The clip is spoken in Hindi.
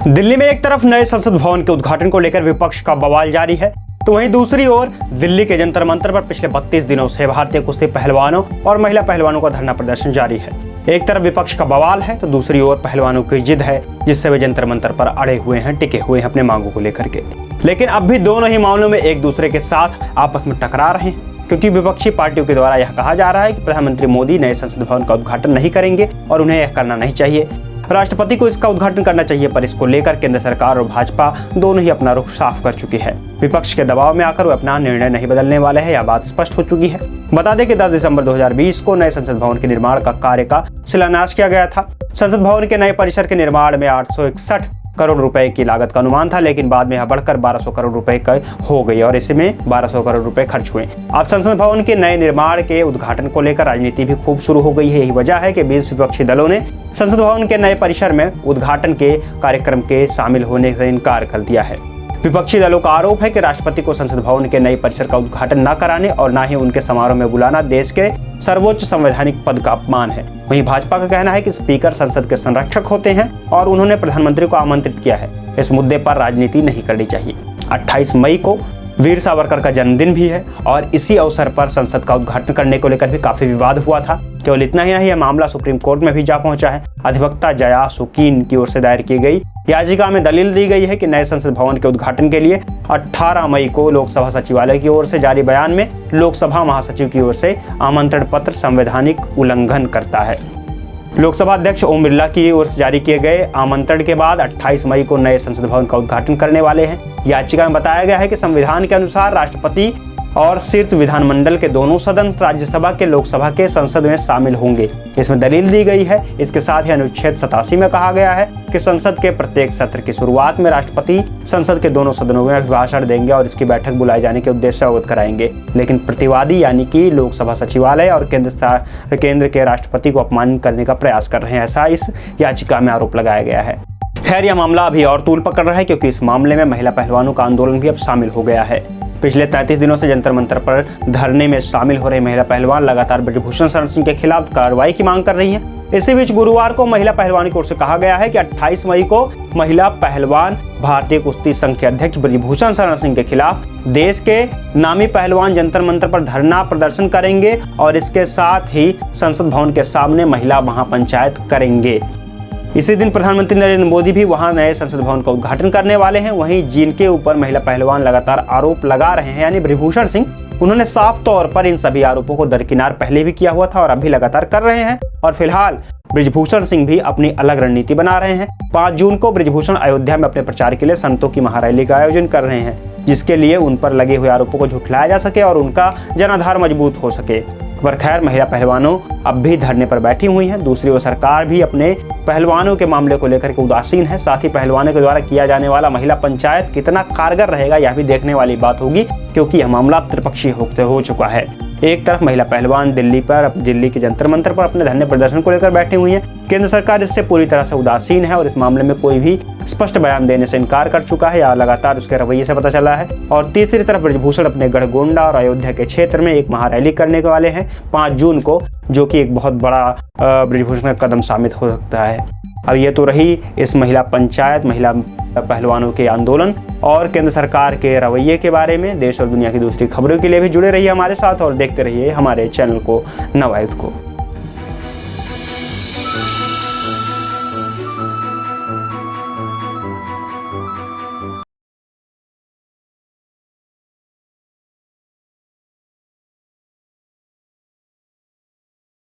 दिल्ली में एक तरफ नए संसद भवन के उद्घाटन को लेकर विपक्ष का बवाल जारी है, तो वहीं दूसरी ओर दिल्ली के जंतर मंतर पर पिछले 32 दिनों से भारतीय कुश्ती पहलवानों और महिला पहलवानों का धरना प्रदर्शन जारी है। एक तरफ विपक्ष का बवाल है तो दूसरी ओर पहलवानों की जिद है, जिससे वे जंतर मंतर पर अड़े हुए हैं, टिके हुए हैं अपने मांगों को लेकर के। लेकिन अब भी दोनों ही मामलों में एक दूसरे के साथ आपस में टकरा रहे हैं, क्योंकि विपक्षी पार्टियों के द्वारा यह कहा जा रहा है कि प्रधानमंत्री मोदी नए संसद भवन का उद्घाटन नहीं करेंगे और उन्हें यह करना नहीं चाहिए। राष्ट्रपति को इसका उद्घाटन करना चाहिए, पर इसको लेकर केंद्र सरकार और भाजपा दोनों ही अपना रुख साफ कर चुकी है। विपक्ष के दबाव में आकर वे अपना निर्णय नहीं बदलने वाले हैं, यह बात स्पष्ट हो चुकी है। बता दें कि 10 दिसंबर 2020 को नए संसद भवन के निर्माण का कार्य का शिलान्यास किया गया था। संसद भवन के नए परिसर के निर्माण में 861 करोड़ रुपए की लागत का अनुमान था, लेकिन बाद में यह बढ़कर 1200 करोड़ रुपए का हो गई और इसमें 1200 करोड़ रुपए खर्च हुए। अब संसद भवन के नए निर्माण के उद्घाटन को लेकर राजनीति भी खूब शुरू हो गई है। यही वजह है कि 20 विपक्षी दलों ने संसद भवन के नए परिसर में उद्घाटन के कार्यक्रम के शामिल होने से इनकार कर दिया है। विपक्षी दलों का आरोप है कि राष्ट्रपति को संसद भवन के नए परिसर का उद्घाटन न कराने और न ही उनके समारोह में बुलाना देश के सर्वोच्च संवैधानिक पद का अपमान है। वहीं भाजपा का कहना है कि स्पीकर संसद के संरक्षक होते हैं और उन्होंने प्रधानमंत्री को आमंत्रित किया है। इस मुद्दे पर राजनीति नहीं करनी चाहिए। 28 मई को वीर सावरकर का जन्मदिन भी है और इसी अवसर पर संसद का उद्घाटन करने को लेकर भी काफी विवाद हुआ था। केवल इतना ही नहीं, यह मामला सुप्रीम कोर्ट में भी जा पहुंचा है। अधिवक्ता जया सुकीन की ओर से दायर की गई याचिका में दलील दी गई है कि नए संसद भवन के उद्घाटन के लिए 18 मई को लोकसभा सचिवालय की ओर से जारी बयान में लोकसभा महासचिव की ओर से आमंत्रण पत्र संवैधानिक उल्लंघन करता है। लोकसभा अध्यक्ष ओम बिरला की ओर से जारी किए गए आमंत्रण के बाद 28 मई को नए संसद भवन का उद्घाटन करने वाले हैं। याचिका में बताया गया है कि संविधान के अनुसार राष्ट्रपति और शीर्ष विधानमंडल के दोनों सदन राज्यसभा के लोकसभा के संसद में शामिल होंगे। इसमें दलील दी गई है। इसके साथ ही अनुच्छेद 87 में कहा गया है कि संसद के प्रत्येक सत्र की शुरुआत में राष्ट्रपति संसद के दोनों सदनों में अभिभाषण देंगे और इसकी बैठक बुलाए जाने के उद्देश्य से अवगत कराएंगे। लेकिन प्रतिवादी यानी कि लोकसभा सचिवालय और केंद्र के राष्ट्रपति को अपमानित करने का प्रयास कर रहे हैं, ऐसा इस याचिका में आरोप लगाया गया है। खैर, यह मामला अभी और तूल पकड़ रहा है, क्योंकि इस मामले में महिला पहलवानों का आंदोलन भी अब शामिल हो गया है। पिछले 33 दिनों से जंतर मंतर पर धरने में शामिल हो रहे महिला पहलवान लगातार ब्रजभूषण शरण सिंह के खिलाफ कार्रवाई की मांग कर रही हैं। इसी बीच गुरुवार को महिला पहलवान की ओर से कहा गया है कि 28 मई को महिला पहलवान भारतीय कुश्ती संघ के अध्यक्ष ब्रजभूषण शरण सिंह के खिलाफ देश के नामी पहलवान जंतर मंतर पर धरना प्रदर्शन करेंगे और इसके साथ ही संसद भवन के सामने महिला महापंचायत करेंगे। इसी दिन प्रधानमंत्री नरेंद्र मोदी भी वहां नए संसद भवन का उद्घाटन करने वाले हैं। वहीं जिनके ऊपर महिला पहलवान लगातार आरोप लगा रहे हैं, यानी ब्रजभूषण सिंह, उन्होंने साफ तौर पर इन सभी आरोपों को दरकिनार पहले भी किया हुआ था और अभी लगातार कर रहे हैं। और फिलहाल ब्रजभूषण सिंह भी अपनी अलग रणनीति बना रहे हैं। 5 जून को ब्रजभूषण अयोध्या में अपने प्रचार के लिए संतों की महारैली का आयोजन कर रहे हैं, जिसके लिए उन पर लगे हुए आरोपों को झुठलाया जा सके और उनका जनाधार मजबूत हो सके। पर खैर, महिला पहलवानों अब भी धरने पर बैठी हुई हैं। दूसरी ओर सरकार भी अपने पहलवानों के मामले को लेकर के उदासीन है। साथ ही पहलवानों के द्वारा किया जाने वाला महिला पंचायत कितना कारगर रहेगा, यह भी देखने वाली बात होगी, क्योंकि यह मामला त्रिपक्षीय हो चुका है। एक तरफ महिला पहलवान दिल्ली के जंतर मंतर पर अपने धरने प्रदर्शन को लेकर बैठी हुई हैं। केंद्र सरकार इससे पूरी तरह से उदासीन है और इस मामले में कोई भी स्पष्ट बयान देने से इनकार कर चुका है, या लगातार उसके रवैये से पता चला है। और तीसरी तरफ ब्रजभूषण अपने गढ़गोंडा और अयोध्या के क्षेत्र में एक महारैली करने वाले हैं 5 जून को, जो कि एक बहुत बड़ा ब्रजभूषण का कदम साबित हो सकता है। अब ये तो रही इस महिला पंचायत, महिला पहलवानों के आंदोलन और केंद्र सरकार के रवैये के बारे में। देश और दुनिया की दूसरी खबरों के लिए भी जुड़े रहिए हमारे साथ और देखते रहिए हमारे चैनल को नवायुग को।